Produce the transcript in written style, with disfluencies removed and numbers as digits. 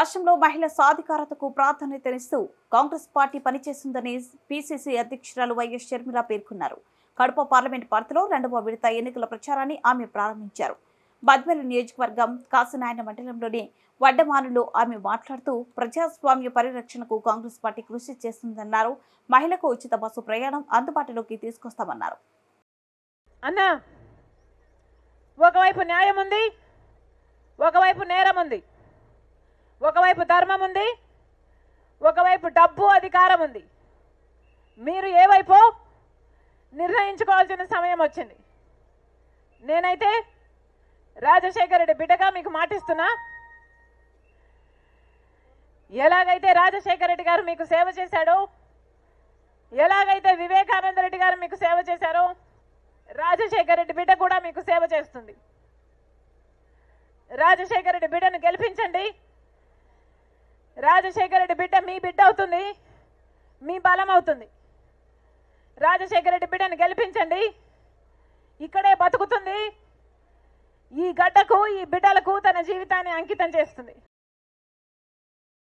రాష్ట్రంలో మహిళా సాధికారతకు ప్రాధాన్యతనిస్తూ కాంగ్రెస్ పార్టీ పనిచేస్తుందని పీసీసీ అధ్యక్షురాలు వైఎస్ షర్మిల పేర్కొన్నారు. కడప పార్లమెంట్ పరిధిలో 2వ విడత ఎన్నికల ప్రచారాన్ని ఆమె ప్రారంభించారు. బద్వేలు నియోజకవర్గం కాసినాయన మండలంలోని వడ్డమానులో ఆమె మాట్లాడుతూ ప్రజాస్వామ్య పరిరక్షణకు కాంగ్రెస్ పార్టీ కృషి చేస్తుందన్నారు. మహిళలకు ఉచిత బస్సు ప్రయాణం అందుబాటులోకి తీసుకొస్తామన్నారు. అన్న ఒకవైపు న్యాయం ఉంది, ఒకవైపు నేరం ఉంది, ఒకవైపు ధర్మం ఉంది, ఒకవైపు డబ్బు అధికారం ఉంది. మీరు ఏ వైపు నిర్ణయించుకోవాల్సిన సమయం వచ్చింది. నేనైతే రాజశేఖర రెడ్డి బిడ్డగా మీకు మాటిస్తున్నా, ఎలాగైతే రాజశేఖర రెడ్డి గారు మీకు సేవ చేశాడో, ఎలాగైతే వివేకానంద రెడ్డి గారు మీకు సేవ చేశారో, రాజశేఖర రెడ్డి బిడ్డ కూడా మీకు సేవ చేస్తుంది. రాజశేఖర రెడ్డి బిడ్డను గెలిపించండి. రాజశేఖర రెడ్డి బిడ్డ మీ బిడ్డ అవుతుంది, మీ బలం అవుతుంది. రాజశేఖర రెడ్డి బిడ్డను గెలిపించండి. ఇక్కడే బతుకుతుంది, ఈ గడ్డకు ఈ బిడ్డలకు తన జీవితాన్ని అంకితం చేస్తుంది.